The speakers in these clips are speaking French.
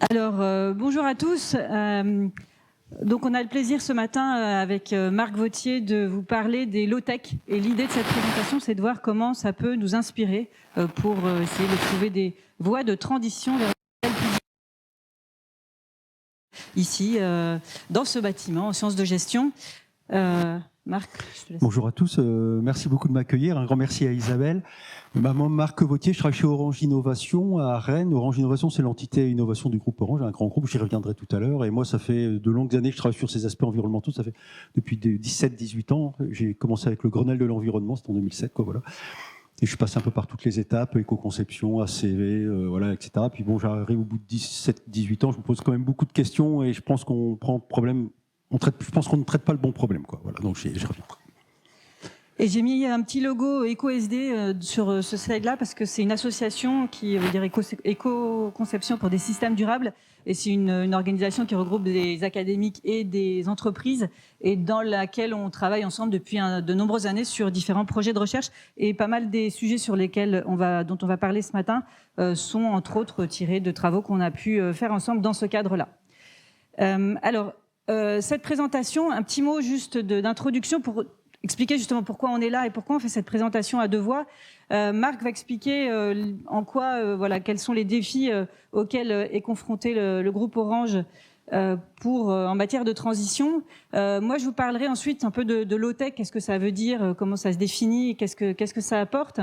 Alors, bonjour à tous. Donc, on a le plaisir ce matin avec Marc Vauthier de vous parler des low-tech. Et l'idée de cette présentation, c'est de voir comment ça peut nous inspirer pour essayer de trouver des voies de transition vers ici, dans ce bâtiment, en sciences de gestion. Marc, je te laisse. Bonjour à tous, merci beaucoup de m'accueillir. Un grand merci à Isabelle. Moi, Marc Vauthier, je travaille chez Orange Innovation à Rennes. Orange Innovation, c'est l'entité innovation du groupe Orange, un grand groupe, j'y reviendrai tout à l'heure. Et moi, ça fait de longues années que je travaille sur ces aspects environnementaux. Ça fait depuis 17-18 ans. J'ai commencé avec le Grenelle de l'environnement, c'était en 2007, quoi, voilà. Et je suis passé un peu par toutes les étapes, éco-conception, ACV, voilà, etc. Puis bon, j'arrive au bout de 17-18 ans, je me pose quand même beaucoup de questions et je pense qu'on prend problème, je pense qu'on ne traite pas le bon problème, quoi. Voilà, donc j'y reviendrai. Et j'ai mis un petit logo EcoSD sur ce slide-là parce que c'est une association qui veut dire éco-conception pour des systèmes durables. Et c'est une organisation qui regroupe des académiques et des entreprises et dans laquelle on travaille ensemble depuis de nombreuses années sur différents projets de recherche. Et pas mal des sujets sur lesquels dont on va parler ce matin sont entre autres tirés de travaux qu'on a pu faire ensemble dans ce cadre-là. Cette présentation, un petit mot juste d'introduction pour expliquer justement pourquoi on est là et pourquoi on fait cette présentation à deux voix. Marc va expliquer en quoi, quels sont les défis auxquels est confronté le groupe Orange en matière de transition. Moi, je vous parlerai ensuite un peu de low-tech, qu'est-ce que ça veut dire, comment ça se définit, qu'est-ce que ça apporte.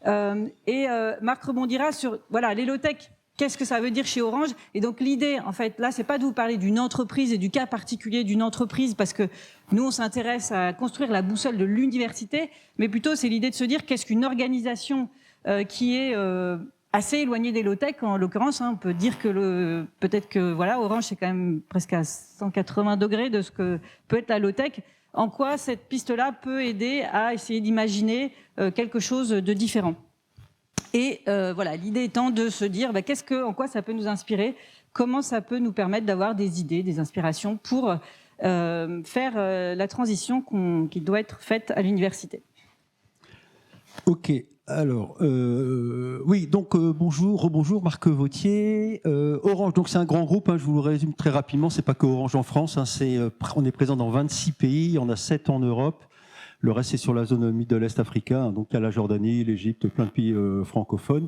Marc rebondira sur les low-tech. Qu'est-ce que ça veut dire chez Orange? Et donc l'idée, en fait, là, c'est pas de vous parler d'une entreprise et du cas particulier d'une entreprise, parce que nous, on s'intéresse à construire la boussole de l'université, mais plutôt c'est l'idée de se dire qu'est-ce qu'une organisation qui est assez éloignée des low-tech. En l'occurrence, on peut dire que peut-être que Orange, c'est quand même presque à 180 degrés de ce que peut être la low-tech. En quoi cette piste-là peut aider à essayer d'imaginer quelque chose de différent? Et l'idée étant de se dire en quoi ça peut nous inspirer, comment ça peut nous permettre d'avoir des idées, des inspirations pour faire la transition qui doit être faite à l'université. Ok, alors, oui, donc rebonjour, Marc Vauthier. Orange, donc c'est un grand groupe, hein, je vous le résume très rapidement, c'est pas que Orange en France, hein, on est présent dans 26 pays, il y en a 7 en Europe. Le reste, c'est sur la zone Middle East africain, donc il y a la Jordanie, l'Égypte, plein de pays francophones.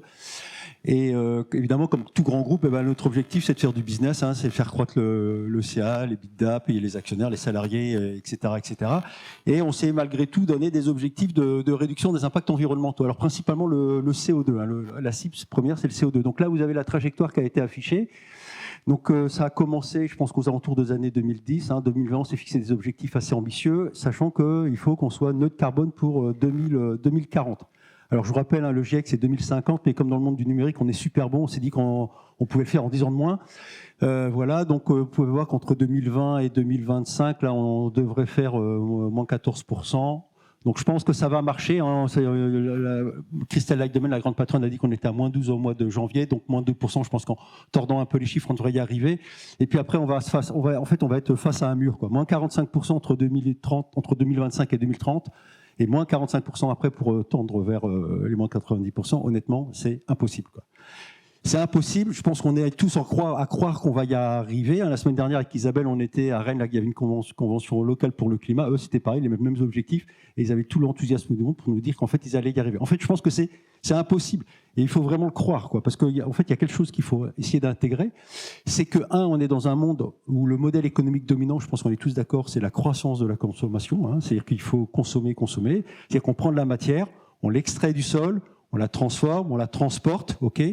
Et évidemment, comme tout grand groupe, notre objectif, c'est de faire du business, hein, c'est de faire croître le CA, les bidas, payer les actionnaires, les salariés, etc., etc. Et on s'est malgré tout donné des objectifs de réduction des impacts environnementaux. Alors principalement le CO2, hein, la cible première, c'est le CO2. Donc là, vous avez la trajectoire qui a été affichée. Donc ça a commencé, je pense qu'aux alentours des années 2010, 2020, on s'est fixé des objectifs assez ambitieux, sachant qu'il faut qu'on soit neutre carbone pour 2040. Alors je vous rappelle, le GIEC c'est 2050, mais comme dans le monde du numérique on est super bon, on s'est dit qu'on pouvait le faire en 10 ans de moins. Donc vous pouvez voir qu'entre 2020 et 2025, là on devrait faire moins 14%. Donc je pense que ça va marcher. Hein. Christelle Laïdemen, la grande patronne, a dit qu'on était à moins 12 au mois de janvier, donc moins 2%. Je pense qu'en tordant un peu les chiffres, on devrait y arriver. Et puis après, on va être face à un mur, quoi. Moins 45% entre 2025 et 2030, et moins 45% après pour tendre vers les moins 90%. Honnêtement, c'est impossible, quoi. C'est impossible. Je pense qu'on est tous à croire qu'on va y arriver. La semaine dernière, avec Isabelle, on était à Rennes. Là, il y avait une convention locale pour le climat. Eux, c'était pareil, les mêmes objectifs. Et ils avaient tout l'enthousiasme du monde pour nous dire qu'en fait, ils allaient y arriver. En fait, je pense que c'est impossible. Et il faut vraiment le croire, quoi. Parce qu'en fait, il y a quelque chose qu'il faut essayer d'intégrer. C'est que, on est dans un monde où le modèle économique dominant, je pense qu'on est tous d'accord, c'est la croissance de la consommation. Hein. C'est-à-dire qu'il faut consommer. C'est-à-dire qu'on prend de la matière, on l'extrait du sol, on la transforme, on la transporte, ok.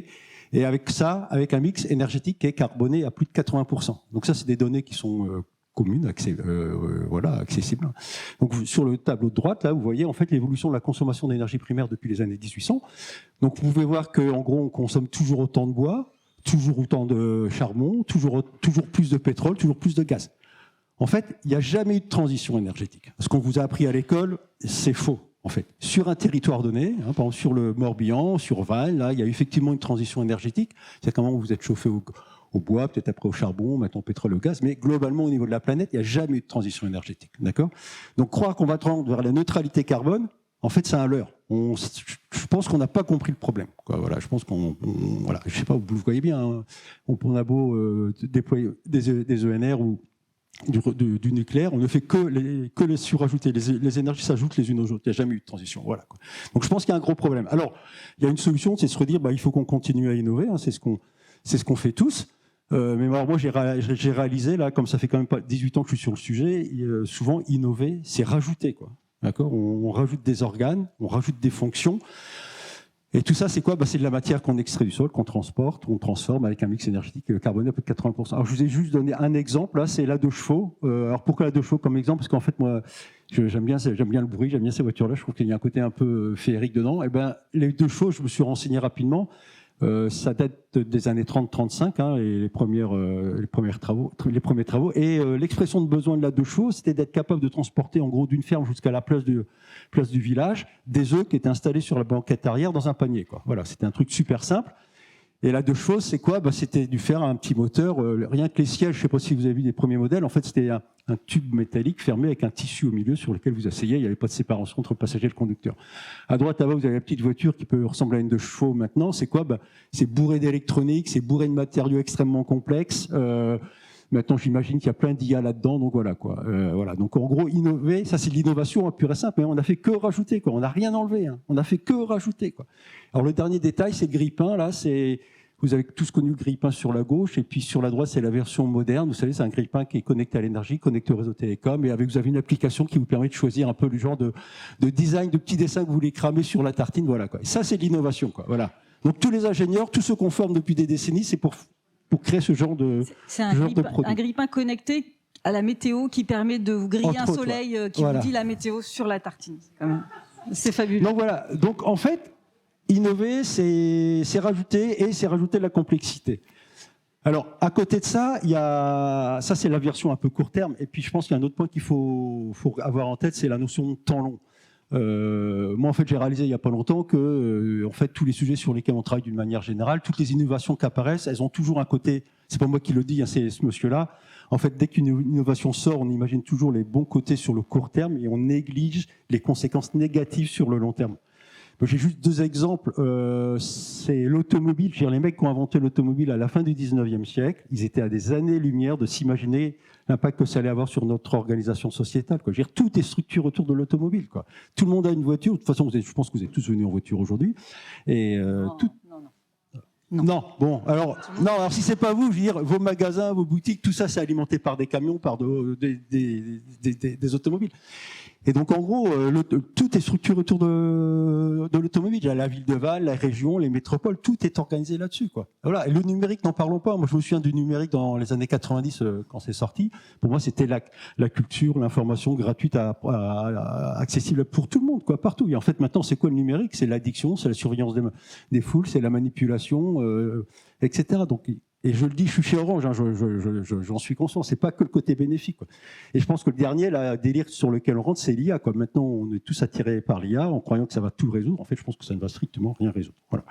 Et avec ça, avec un mix énergétique qui est carboné à plus de 80%. Donc ça, c'est des données qui sont communes, accessibles. Donc sur le tableau de droite, là, vous voyez en fait l'évolution de la consommation d'énergie primaire depuis les années 1800. Donc vous pouvez voir qu'en gros, on consomme toujours autant de bois, toujours autant de charbon, toujours plus de pétrole, toujours plus de gaz. En fait, il n'y a jamais eu de transition énergétique. Ce qu'on vous a appris à l'école, c'est faux. En fait, sur un territoire donné, par exemple sur le Morbihan, sur Vannes, là, il y a effectivement une transition énergétique. C'est comment vous êtes chauffé au bois, peut-être après au charbon, maintenant au pétrole, au gaz, mais globalement au niveau de la planète, il n'y a jamais eu de transition énergétique, d'accord? Donc croire qu'on va tendre vers la neutralité carbone, en fait, c'est un leurre. je pense qu'on n'a pas compris le problème, quoi. Voilà, je pense voilà, je sais pas, vous le voyez bien, hein, on a beau déployer des ENR ou du nucléaire, on ne fait que les surajouter. Les énergies s'ajoutent les unes aux autres. Il n'y a jamais eu de transition. Voilà, quoi. Donc je pense qu'il y a un gros problème. Alors, il y a une solution, c'est de se redire, il faut qu'on continue à innover. Hein, c'est ce qu'on fait tous. Mais alors, moi, j'ai réalisé, là, comme ça fait quand même pas 18 ans que je suis sur le sujet, souvent, innover, c'est rajouter, quoi. D'accord ? On rajoute des organes, on rajoute des fonctions. Et tout ça, c'est quoi ? C'est de la matière qu'on extrait du sol, qu'on transporte, qu'on transforme avec un mix énergétique carboné à peu de 80%. Alors, je vous ai juste donné un exemple, là, c'est la 2 chevaux. Alors, pourquoi la 2 chevaux comme exemple ? Parce qu'en fait, moi, j'aime bien le bruit, j'aime bien ces voitures-là, je trouve qu'il y a un côté un peu féerique dedans. Et les 2 chevaux, je me suis renseigné rapidement, ça date des années 30-35, hein, et les premiers travaux. Et l'expression de besoin de la 2 chevaux, c'était d'être capable de transporter, en gros, d'une ferme jusqu'à la place du village, des œufs qui étaient installés sur la banquette arrière dans un panier, quoi. Voilà, c'était un truc super simple. Et la 2 chevaux, c'est quoi ? C'était du faire un petit moteur. Rien que les sièges, je ne sais pas si vous avez vu les premiers modèles, en fait, c'était un tube métallique fermé avec un tissu au milieu sur lequel vous asseyez. Il n'y avait pas de séparation entre le passager et le conducteur. À droite, là-bas, vous avez la petite voiture qui peut ressembler à une 2 chevaux maintenant. C'est quoi ? C'est bourré d'électronique, c'est bourré de matériaux extrêmement complexes. Maintenant, j'imagine qu'il y a plein d'IA là-dedans, donc voilà, quoi. Voilà. Donc en gros, innover, ça c'est de l'innovation pure et simple, mais on n'a fait que rajouter, quoi. On n'a rien enlevé, hein. On n'a fait que rajouter, quoi. Alors le dernier détail, c'est le grille-pain, là, vous avez tous connu le grille-pain sur la gauche, et puis sur la droite, c'est la version moderne. Vous savez, c'est un grille-pain qui est connecté à l'énergie, connecté au réseau télécom, et vous avez une application qui vous permet de choisir un peu le genre de design, de petits dessins que vous voulez cramer sur la tartine, voilà, quoi. Et ça, c'est de l'innovation, quoi. Voilà. Donc tous les ingénieurs, tous ceux qu'on forme depuis des décennies, c'est pour créer ce genre de produit. Un grille-pain connecté à la météo qui permet de vous griller un soleil qui vous dit la météo sur la tartine. C'est fabuleux. Donc voilà. Donc en fait, innover, c'est rajouter, et c'est rajouter de la complexité. Alors, à côté de ça, ça c'est la version un peu court terme, et puis je pense qu'il y a un autre point qu'il faut avoir en tête, c'est la notion de temps long. Moi, en fait, j'ai réalisé il n'y a pas longtemps que, en fait, tous les sujets sur lesquels on travaille d'une manière générale, toutes les innovations qui apparaissent, elles ont toujours un côté. C'est pas moi qui le dis, hein, c'est ce monsieur-là. En fait, dès qu'une innovation sort, on imagine toujours les bons côtés sur le court terme et on néglige les conséquences négatives sur le long terme. Donc, j'ai juste 2 exemples. C'est l'automobile. Je veux dire, les mecs qui ont inventé l'automobile à la fin du 19e siècle, ils étaient à des années-lumière de s'imaginer l'impact que ça allait avoir sur notre organisation sociétale, quoi. Je veux dire, tout est structuré autour de l'automobile, quoi. Tout le monde a une voiture. De toute façon, je pense que vous êtes tous venus en voiture aujourd'hui. Et non. Bon, alors si c'est pas vous, je veux dire, vos magasins, vos boutiques, tout ça, c'est alimenté par des camions, par des automobiles. Et donc, en gros, tout est structuré autour de l'automobile. Il y a la ville de Vannes, la région, les métropoles, tout est organisé là-dessus, quoi. Voilà. Et le numérique, n'en parlons pas. Moi, je me souviens du numérique dans les années 90, quand c'est sorti. Pour moi, c'était la culture, l'information gratuite, accessible pour tout le monde, quoi, partout. Et en fait, maintenant, c'est quoi le numérique ? C'est l'addiction, c'est la surveillance des foules, c'est la manipulation, etc. Donc, et je le dis, je suis chez Orange, hein, j'en suis conscient, c'est pas que le côté bénéfique, quoi. Et je pense que le dernier, le délire sur lequel on rentre, c'est l'IA, quoi. Maintenant, on est tous attirés par l'IA en croyant que ça va tout résoudre. En fait, je pense que ça ne va strictement rien résoudre. Voilà.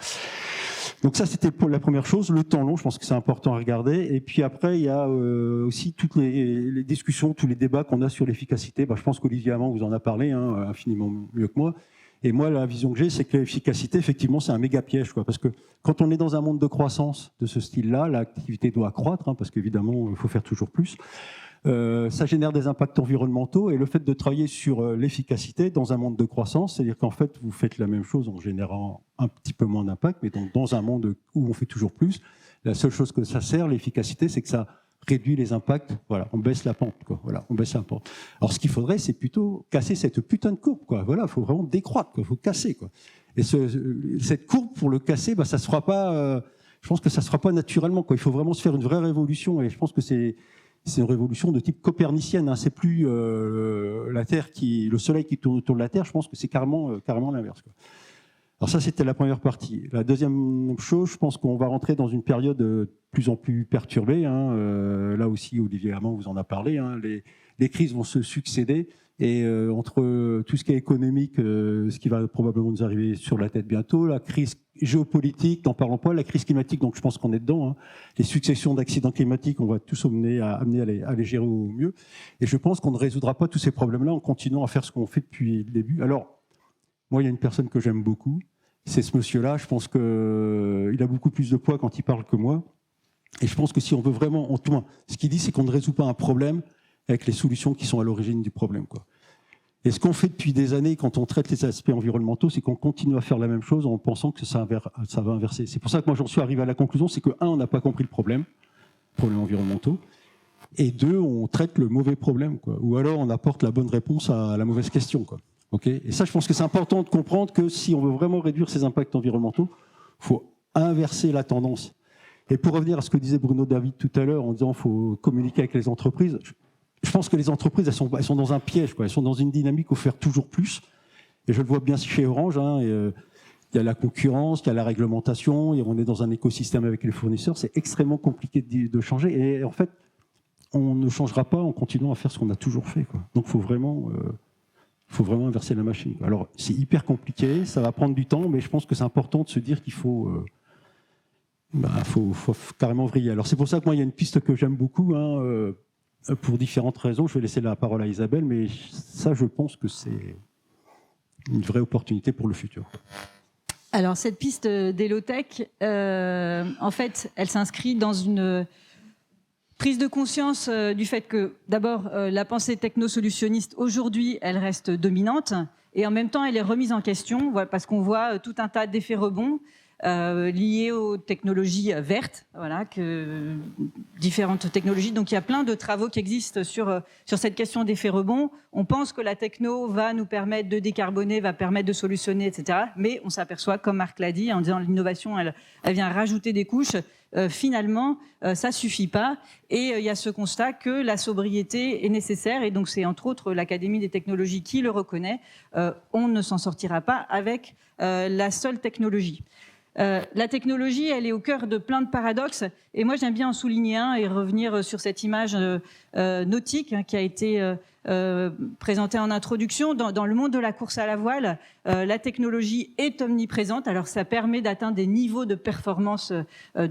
Donc ça, c'était pour la première chose. Le temps long, je pense que c'est important à regarder. Et puis après, il y a aussi toutes les discussions, tous les débats qu'on a sur l'efficacité. Je pense qu'Olivier Amand vous en a parlé, hein, infiniment mieux que moi. Et moi, la vision que j'ai, c'est que l'efficacité, effectivement, c'est un méga piège, quoi. Parce que quand on est dans un monde de croissance de ce style-là, l'activité doit croître, hein, parce qu'évidemment, il faut faire toujours plus. Ça génère des impacts environnementaux, et le fait de travailler sur l'efficacité dans un monde de croissance, c'est-à-dire qu'en fait, vous faites la même chose en générant un petit peu moins d'impact, mais donc dans un monde où on fait toujours plus, la seule chose que ça sert, l'efficacité, c'est que ça réduit les impacts. Voilà, on baisse la pente, quoi. Voilà, on baisse la pente. Alors, ce qu'il faudrait, c'est plutôt casser cette putain de courbe, quoi. Voilà, il faut vraiment décroître, quoi. Il faut casser, quoi. Et cette courbe, pour le casser, ça se fera pas. Je pense que ça se fera pas naturellement, quoi. Il faut vraiment se faire une vraie révolution, et je pense que c'est une révolution de type copernicienne, hein. C'est plus le soleil qui tourne autour de la Terre. Je pense que c'est carrément l'inverse, quoi. Alors ça, c'était la première partie. La deuxième chose, je pense qu'on va rentrer dans une période de plus en plus perturbée, hein. Là aussi, Olivier Amand vous en a parlé, hein. Les crises vont se succéder, et entre tout ce qui est économique, ce qui va probablement nous arriver sur la tête bientôt, la crise géopolitique, n'en parlons pas, la crise climatique, donc je pense qu'on est dedans, hein. Les successions d'accidents climatiques, on va tous amener à les gérer au mieux. Et je pense qu'on ne résoudra pas tous ces problèmes-là en continuant à faire ce qu'on fait depuis le début. Alors, Moi, il y a une personne que j'aime beaucoup, c'est ce monsieur-là. Je pense qu'il a beaucoup plus de poids quand il parle que moi. Et je pense que si on veut vraiment, tout moins, ce qu'il dit, c'est qu'on ne résout pas un problème avec les solutions qui sont à l'origine du problème, quoi. Et ce qu'on fait depuis des années quand on traite les aspects environnementaux, c'est qu'on continue à faire la même chose en pensant que ça va inverser. C'est pour ça que moi j'en suis arrivé à la conclusion, c'est que, un, on n'a pas compris le problème environnementaux, et deux, on traite le mauvais problème, quoi. Ou alors on apporte la bonne réponse à la mauvaise question, quoi. Okay, et ça, je pense que c'est important de comprendre que si on veut vraiment réduire ces impacts environnementaux, il faut inverser la tendance. Et pour revenir à ce que disait Bruno David tout à l'heure en disant qu'il faut communiquer avec les entreprises, je pense que les entreprises, elles sont dans un piège, quoi. Elles sont dans une dynamique où faire toujours plus. Et je le vois bien chez Orange. Il y a la concurrence, il y a la réglementation, et on est dans un écosystème avec les fournisseurs. C'est extrêmement compliqué de changer. Et en fait, on ne changera pas en continuant à faire ce qu'on a toujours fait, quoi. Donc, il faut vraiment inverser la machine. Alors, c'est hyper compliqué, ça va prendre du temps, mais je pense que c'est important de se dire qu'il faut carrément vriller. Alors, c'est pour ça que moi, il y a une piste que j'aime beaucoup, pour différentes raisons. Je vais laisser la parole à Isabelle, mais ça, je pense que c'est une vraie opportunité pour le futur. Alors, cette piste d'Elotech, en fait, elle s'inscrit dans une prise de conscience du fait que, d'abord, la pensée technosolutionniste, aujourd'hui, elle reste dominante, et en même temps, elle est remise en question, parce qu'on voit tout un tas d'effets rebonds liées aux technologies vertes, différentes technologies. Donc il y a plein de travaux qui existent sur cette question d'effet rebond. On pense que la techno va nous permettre de décarboner, va permettre de solutionner, etc. Mais on s'aperçoit, comme Marc l'a dit, en disant l'innovation, elle vient rajouter des couches. Finalement, ça suffit pas. Et il y a ce constat que la sobriété est nécessaire. Et donc c'est entre autres l'Académie des technologies qui le reconnaît. On ne s'en sortira pas avec la seule technologie. La technologie, elle est au cœur de plein de paradoxes, et moi j'aime bien en souligner un et revenir sur cette image nautique qui a été présentée en introduction. Dans le monde de la course à la voile, la technologie est omniprésente, alors ça permet d'atteindre des niveaux de performance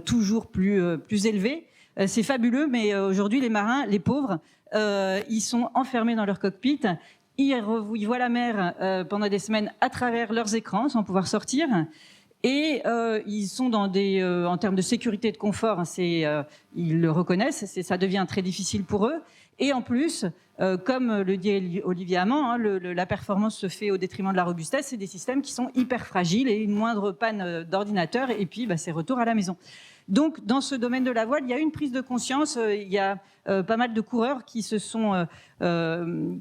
toujours plus élevés. C'est fabuleux, mais aujourd'hui les marins, les pauvres, ils sont enfermés dans leur cockpit. Ils voient la mer pendant des semaines à travers leurs écrans sans pouvoir sortir. Et ils sont dans en termes de sécurité et de confort, ils le reconnaissent, ça devient très difficile pour eux. Et en plus, comme le dit Olivier Amand, la performance se fait au détriment de la robustesse. C'est des systèmes qui sont hyper fragiles, et une moindre panne d'ordinateur, et puis c'est retour à la maison. Donc, dans ce domaine de la voile, il y a une prise de conscience. Il y a pas mal de coureurs qui se sont, qui ont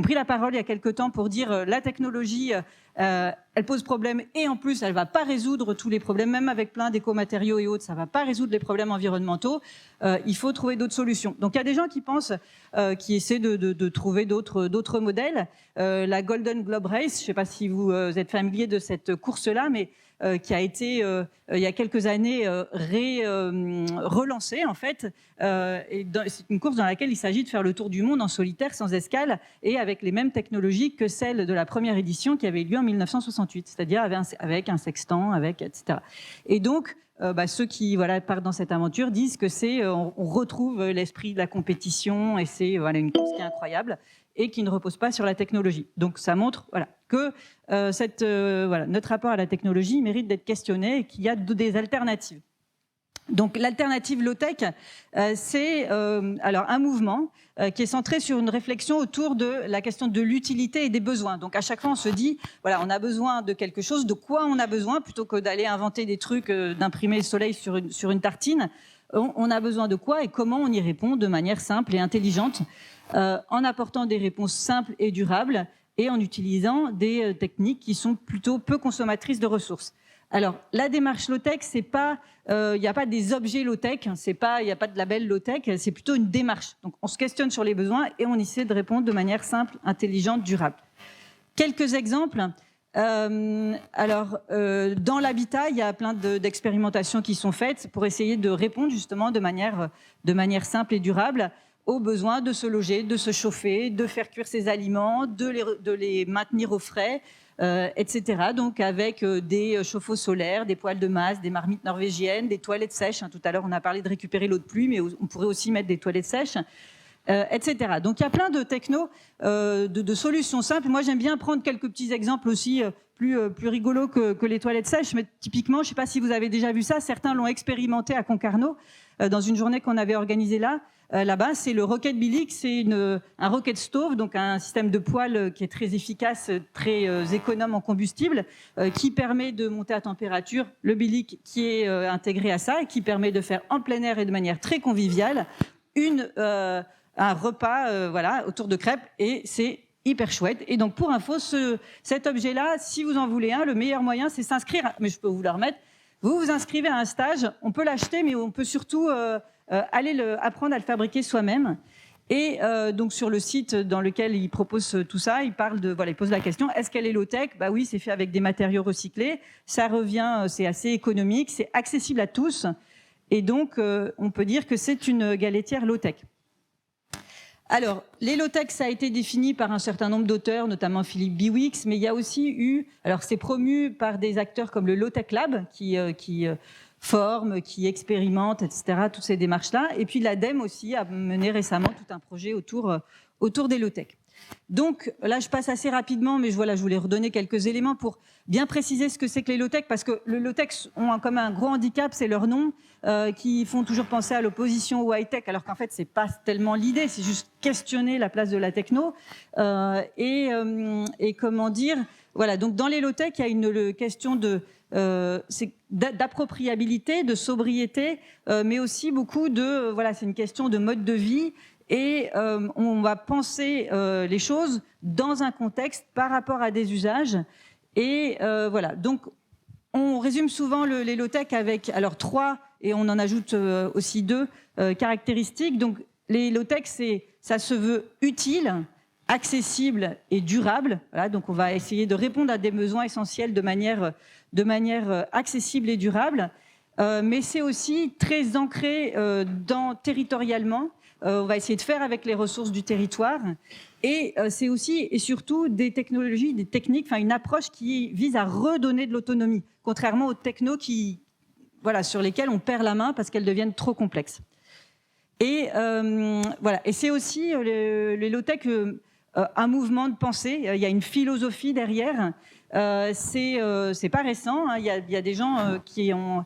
pris la parole il y a quelque temps pour dire la technologie, elle pose problème, et en plus, elle ne va pas résoudre tous les problèmes, même avec plein d'écomatériaux et autres, ça ne va pas résoudre les problèmes environnementaux. Il faut trouver d'autres solutions. Donc, il y a des gens qui pensent, qui essaient de trouver d'autres modèles. La Golden Globe Race, je ne sais pas si vous êtes familier de cette course-là, mais qui a été, il y a quelques années, relancée, en fait. C'est une course dans laquelle il s'agit de faire le tour du monde en solitaire, sans escale, et avec les mêmes technologies que celles de la première édition qui avait eu lieu en 1968, c'est-à-dire avec un sextant, etc. Et donc, ceux qui partent dans cette aventure disent que on retrouve l'esprit de la compétition, et c'est une course qui est incroyable et qui ne repose pas sur la technologie. Donc ça montre que notre rapport à la technologie mérite d'être questionné et qu'il y a des alternatives. Donc l'alternative low-tech, c'est un mouvement qui est centré sur une réflexion autour de la question de l'utilité et des besoins. Donc à chaque fois on se dit, on a besoin de quelque chose, de quoi on a besoin, plutôt que d'aller inventer des trucs, d'imprimer le soleil sur une tartine. On a besoin de quoi et comment on y répond de manière simple et intelligente, en apportant des réponses simples et durables, et en utilisant des techniques qui sont plutôt peu consommatrices de ressources. Alors, la démarche low-tech, c'est pas, il n'y a pas des objets low-tech, il n'y a pas de label low-tech, c'est plutôt une démarche. Donc, on se questionne sur les besoins et on essaie de répondre de manière simple, intelligente, durable. Quelques exemples. Dans l'habitat, il y a plein d'expérimentations qui sont faites pour essayer de répondre justement de manière simple et durable aux besoins de se loger, de se chauffer, de faire cuire ses aliments, de les maintenir au frais, etc. Donc avec des chauffe-eau solaires, des poêles de masse, des marmites norvégiennes, des toilettes sèches. Tout à l'heure, on a parlé de récupérer l'eau de pluie, mais on pourrait aussi mettre des toilettes sèches. etc. Donc il y a plein de technos, de solutions simples. Moi j'aime bien prendre quelques petits exemples aussi plus rigolos que les toilettes sèches, mais typiquement, je ne sais pas si vous avez déjà vu ça, certains l'ont expérimenté à Concarneau, dans une journée qu'on avait organisée là-bas, c'est le Rocket Billy, c'est un rocket stove, donc un système de poêle qui est très efficace, très économe en combustible, qui permet de monter à température, le Bilic qui est intégré à ça et qui permet de faire en plein air et de manière très conviviale un repas voilà, autour de crêpes, et c'est hyper chouette. Et donc pour info, cet objet-là, si vous en voulez un, le meilleur moyen c'est s'inscrire, mais je peux vous le remettre, vous vous inscrivez à un stage, on peut l'acheter, mais on peut surtout aller apprendre à le fabriquer soi-même. Et donc sur le site dans lequel il propose tout ça, il pose la question, est-ce qu'elle est low-tech? Bah oui, c'est fait avec des matériaux recyclés, ça revient, c'est assez économique, c'est accessible à tous, et donc on peut dire que c'est une galettière low-tech. Alors, les low-tech, ça a été défini par un certain nombre d'auteurs, notamment Philippe Biwix, mais il y a aussi eu, alors c'est promu par des acteurs comme le Low-Tech Lab, qui forment, qui expérimentent, etc., toutes ces démarches-là. Et puis l'ADEME aussi a mené récemment tout un projet autour des low-tech. Donc là, je passe assez rapidement, mais je voulais redonner quelques éléments pour bien préciser ce que c'est que les low-tech, parce que les low-tech ont comme un gros handicap, c'est leur nom, qui font toujours penser à l'opposition au high-tech, alors qu'en fait, c'est pas tellement l'idée, c'est juste questionner la place de la techno. Et comment dire, voilà, donc dans les low-tech, il y a une question d'appropriabilité, de sobriété, mais aussi beaucoup c'est une question de mode de vie. Et on va penser les choses dans un contexte par rapport à des usages. Et voilà, donc on résume souvent les low-tech avec trois, et on en ajoute aussi deux caractéristiques. Donc les low-tech, ça se veut utile, accessible et durable. Voilà, donc on va essayer de répondre à des besoins essentiels de manière accessible et durable. Mais c'est aussi très ancré territorialement. On va essayer de faire avec les ressources du territoire. Et c'est aussi et surtout des technologies, des techniques, une approche qui vise à redonner de l'autonomie, contrairement aux technos sur lesquels on perd la main parce qu'elles deviennent trop complexes. Et et c'est aussi les low-tech un mouvement de pensée. Il y a une philosophie derrière. C'est pas récent. Hein. Il y a des gens qui ont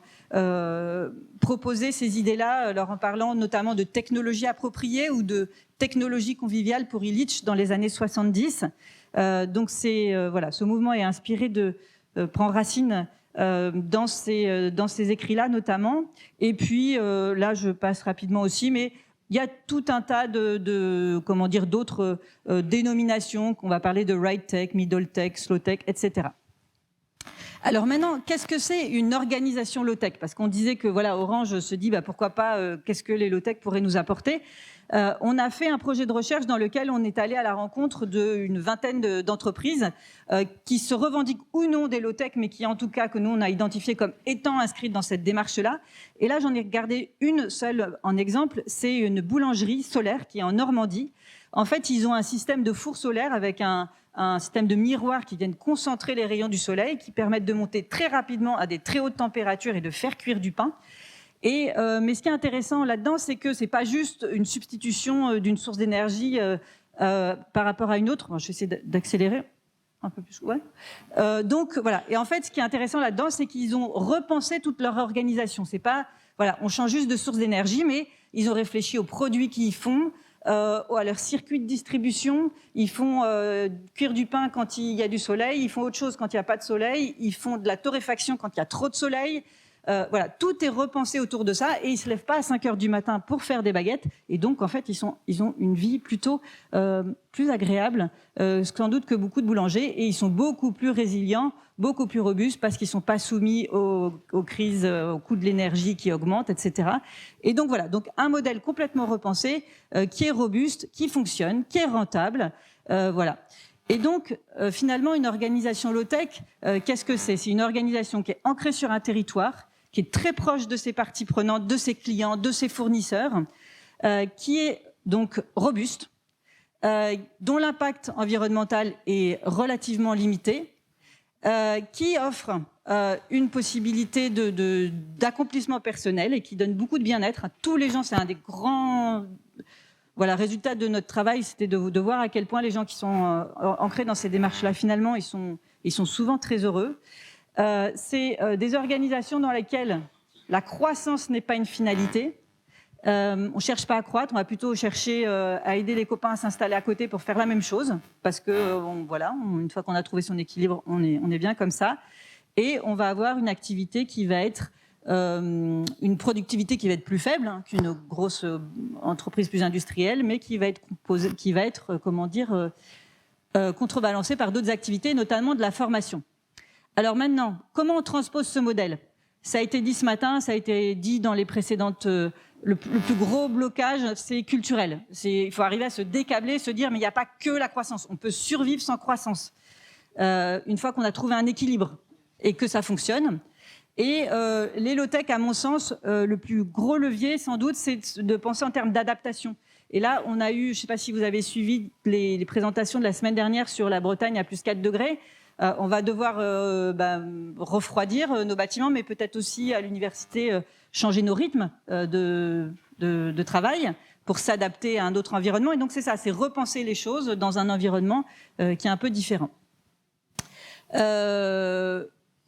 proposé ces idées-là, en parlant notamment de technologie appropriée ou de technologie conviviale pour Illich dans les années 70. Donc ce mouvement est inspiré prend racine dans ces écrits-là notamment. Et puis là, je passe rapidement aussi, mais il y a tout un tas d'autres dénominations, qu'on va parler de right tech, middle tech, slow tech, etc. Alors maintenant, qu'est-ce que c'est une organisation low-tech? Parce qu'on disait que Orange se dit pourquoi pas, qu'est-ce que les low-tech pourraient nous apporter? On a fait un projet de recherche dans lequel on est allé à la rencontre d'une vingtaine d'entreprises qui se revendiquent ou non des low-tech, mais qui en tout cas que nous on a identifié comme étant inscrites dans cette démarche-là. Et là, j'en ai regardé une seule en exemple, c'est une boulangerie solaire qui est en Normandie. En fait, ils ont un système de four solaire avec un système de miroirs qui viennent concentrer les rayons du soleil, qui permettent de monter très rapidement à des très hautes températures et de faire cuire du pain. Mais ce qui est intéressant là-dedans, c'est que c'est pas juste une substitution d'une source d'énergie par rapport à une autre. Je vais essayer d'accélérer un peu plus. Ouais. Donc voilà. Et en fait, ce qui est intéressant là-dedans, c'est qu'ils ont repensé toute leur organisation. C'est pas on change juste de source d'énergie, mais ils ont réfléchi aux produits qu'ils font, à leur circuit de distribution. Ils font cuire du pain quand il y a du soleil. Ils font autre chose quand il n'y a pas de soleil. Ils font de la torréfaction quand il y a trop de soleil. Tout est repensé autour de ça et ils ne se lèvent pas à 5 heures du matin pour faire des baguettes et donc en fait ils ont une vie plutôt plus agréable sans doute que beaucoup de boulangers et ils sont beaucoup plus résilients, beaucoup plus robustes parce qu'ils ne sont pas soumis aux crises, au coût de l'énergie qui augmente, etc. Et donc donc un modèle complètement repensé qui est robuste, qui fonctionne, qui est rentable, Et donc, finalement, une organisation low-tech, qu'est-ce que c'est? C'est une organisation qui est ancrée sur un territoire, qui est très proche de ses parties prenantes, de ses clients, de ses fournisseurs, qui est donc robuste, dont l'impact environnemental est relativement limité, qui offre une possibilité d'accomplissement personnel et qui donne beaucoup de bien-être à tous les gens. C'est un des grands voilà, résultat de notre travail, c'était de voir à quel point les gens qui sont ancrés dans ces démarches-là, finalement, ils sont souvent très heureux. C'est des organisations dans lesquelles la croissance n'est pas une finalité. On ne cherche pas à croître, on va plutôt chercher à aider les copains à s'installer à côté pour faire la même chose, parce que voilà, une fois qu'on a trouvé son équilibre, on est bien comme ça. Et on va avoir une activité qui va être une productivité qui va être plus faible qu'une grosse entreprise plus industrielle, mais qui va être contrebalancée par d'autres activités, notamment de la formation. Alors maintenant, comment on transpose ce modèle ? Ça a été dit ce matin, ça a été dit dans les précédentes. Le plus gros blocage, c'est culturel. Il faut arriver à se décabler, se dire mais il n'y a pas que la croissance. On peut survivre sans croissance. Une fois qu'on a trouvé un équilibre et que ça fonctionne. Et les low-tech, à mon sens, le plus gros levier, sans doute, c'est de penser en termes d'adaptation. Et là, on a eu, je ne sais pas si vous avez suivi les présentations de la semaine dernière sur la Bretagne à plus 4 degrés. On va devoir refroidir nos bâtiments, mais peut-être aussi à l'université changer nos rythmes de travail pour s'adapter à un autre environnement. Et donc c'est ça, c'est repenser les choses dans un environnement qui est un peu différent.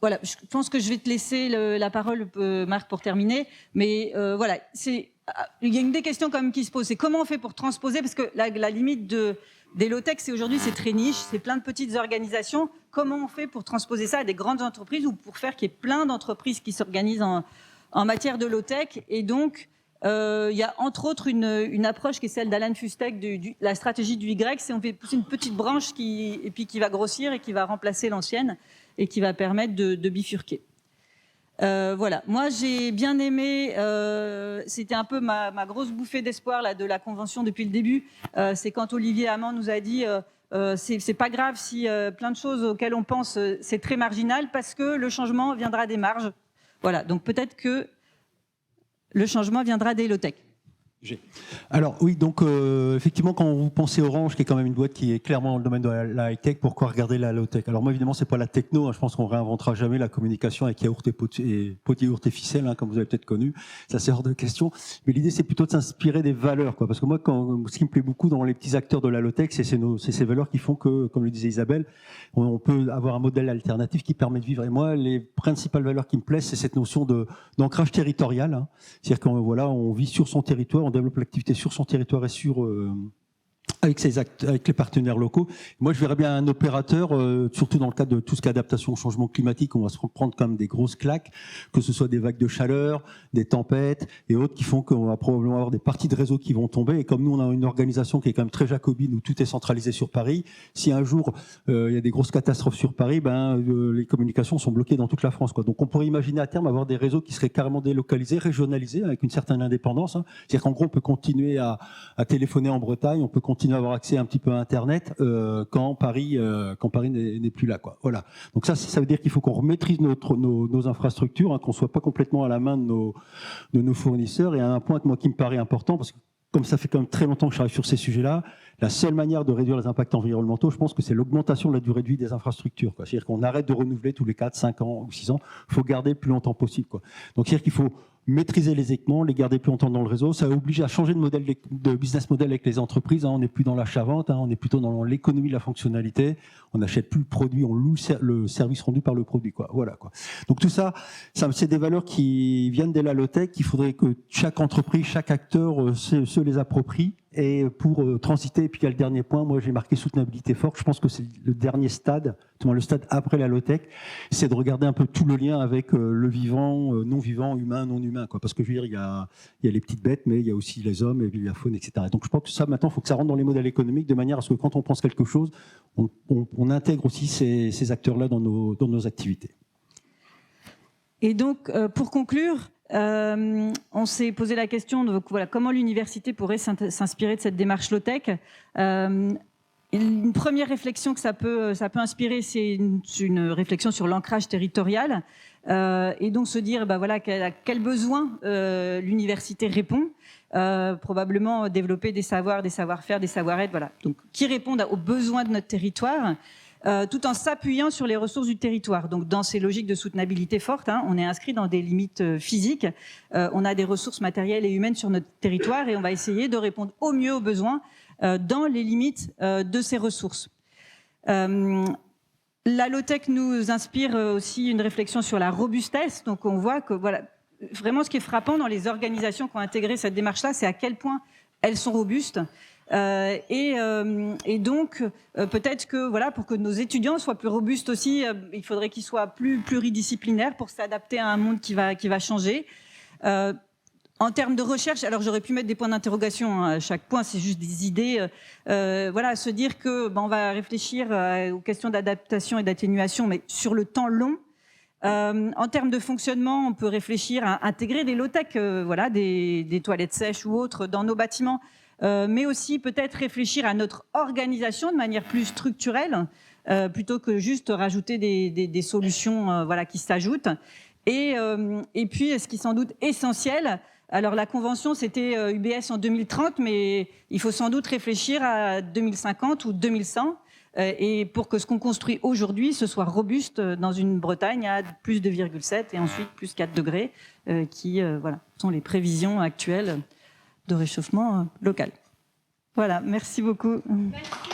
Voilà, je pense que je vais te laisser la parole, Marc, pour terminer. Mais voilà, il y a une des questions quand même qui se posent, c'est comment on fait pour transposer, parce que la limite des low-tech, aujourd'hui, c'est très niche, c'est plein de petites organisations. Comment on fait pour transposer ça à des grandes entreprises ou pour faire qu'il y ait plein d'entreprises qui s'organisent en matière de low-tech? Et donc, il y a entre autres une approche qui est celle d'Alan Fustek, la stratégie du Y, c'est on fait pousser une petite branche qui va grossir et qui va remplacer l'ancienne et qui va permettre de bifurquer. Voilà, moi j'ai bien aimé, c'était un peu ma grosse bouffée d'espoir là, de la convention depuis le début, c'est quand Olivier Hamon nous a dit c'est pas grave si plein de choses auxquelles on pense c'est très marginal parce que le changement viendra des marges. Voilà, donc peut-être que le changement viendra des low-tech. Alors oui, donc effectivement, quand vous pensez Orange, qui est quand même une boîte qui est clairement dans le domaine de la high-tech, pourquoi regarder la low-tech? Alors moi, évidemment, c'est pas la techno. Je pense qu'on réinventera jamais la communication avec yaourt et pot yaourt et ficelle, comme vous avez peut-être connu. Ça, c'est hors de question. Mais l'idée, c'est plutôt de s'inspirer des valeurs, quoi. Parce que moi, ce qui me plaît beaucoup dans les petits acteurs de la low-tech, c'est ces valeurs qui font que, comme le disait Isabelle, on peut avoir un modèle alternatif qui permet de vivre. Et moi, les principales valeurs qui me plaisent, c'est cette notion d'ancrage territorial. C'est-à-dire qu'on voilà, on vit sur son territoire, on développe l'activité sur son territoire et avec les partenaires locaux. Moi, je verrais bien un opérateur, surtout dans le cadre de tout ce qui est adaptation au changement climatique, on va se prendre comme des grosses claques, que ce soit des vagues de chaleur, des tempêtes et autres qui font qu'on va probablement avoir des parties de réseau qui vont tomber. Et comme nous, on a une organisation qui est quand même très jacobine, où tout est centralisé sur Paris, si un jour il y a des grosses catastrophes sur Paris, les communications sont bloquées dans toute la France, quoi. Donc on pourrait imaginer à terme avoir des réseaux qui seraient carrément délocalisés, régionalisés, avec une certaine indépendance. C'est-à-dire qu'en gros, on peut continuer à téléphoner en Bretagne, on peut continuer à avoir accès un petit peu à Internet quand Paris n'est plus là, quoi. Voilà. Donc ça veut dire qu'il faut qu'on remaîtrise nos infrastructures, qu'on soit pas complètement à la main de nos fournisseurs. Et un point qui me paraît important, parce que comme ça fait quand même très longtemps que je travaille sur ces sujets-là, la seule manière de réduire les impacts environnementaux, je pense que c'est l'augmentation de la durée de vie des infrastructures, quoi. C'est-à-dire qu'on arrête de renouveler tous les 4, 5 ans ou 6 ans. Il faut garder le plus longtemps possible, quoi. Donc c'est-à-dire qu'il faut maîtriser les équipements, les garder plus longtemps dans le réseau. Ça oblige à changer de business model avec les entreprises. On n'est plus dans l'achat-vente, on est plutôt dans l'économie de la fonctionnalité. On n'achète plus le produit, on loue le service rendu par le produit, quoi. Voilà, quoi. Donc tout ça, c'est des valeurs qui viennent de la low-tech, qu'il faudrait que chaque entreprise, chaque acteur se les approprie. Et pour transiter, et puis il y a le dernier point, moi j'ai marqué soutenabilité forte, je pense que c'est le dernier stade, le stade après la low-tech, c'est de regarder un peu tout le lien avec le vivant, non-vivant, humain, non-humain, quoi. Parce que je veux dire, il y a les petites bêtes, mais il y a aussi les hommes et puis la faune, etc. Donc je pense que ça, maintenant, il faut que ça rentre dans les modèles économiques, de manière à ce que quand on pense quelque chose, on intègre aussi ces acteurs-là dans nos activités. Et donc, pour conclure, on s'est posé la question de voilà, comment l'université pourrait s'inspirer de cette démarche low-tech. Une première réflexion que ça peut inspirer, c'est une réflexion sur l'ancrage territorial. Et donc se dire voilà, à quel besoin l'université répond. Probablement développer des savoirs, des savoir-faire, des savoir-être, voilà. Donc, qui répondent aux besoins de notre territoire. tout en s'appuyant sur les ressources du territoire. Donc, dans ces logiques de soutenabilité forte, on est inscrit dans des limites physiques. On a des ressources matérielles et humaines sur notre territoire et on va essayer de répondre au mieux aux besoins dans les limites de ces ressources. La low-tech nous inspire aussi une réflexion sur la robustesse. Donc, on voit que voilà, vraiment ce qui est frappant dans les organisations qui ont intégré cette démarche-là, c'est à quel point elles sont robustes. Et donc, peut-être que voilà, pour que nos étudiants soient plus robustes aussi, il faudrait qu'ils soient plus pluridisciplinaires pour s'adapter à un monde qui va changer. En termes de recherche, alors j'aurais pu mettre des points d'interrogation à chaque point, c'est juste des idées. Voilà, se dire que on va réfléchir aux questions d'adaptation et d'atténuation, mais sur le temps long. En termes de fonctionnement, on peut réfléchir à intégrer des low-tech, voilà, des toilettes sèches ou autres dans nos bâtiments. Mais aussi peut-être réfléchir à notre organisation de manière plus structurelle, plutôt que juste rajouter des solutions voilà, qui s'ajoutent. Et puis, ce qui est sans doute essentiel, alors la convention c'était UBS en 2030, mais il faut sans doute réfléchir à 2050 ou 2100, et pour que ce qu'on construit aujourd'hui, ce soit robuste dans une Bretagne à plus 2,7 et ensuite plus 4 degrés, qui voilà, sont les prévisions actuelles de réchauffement local. Voilà, merci beaucoup. Merci.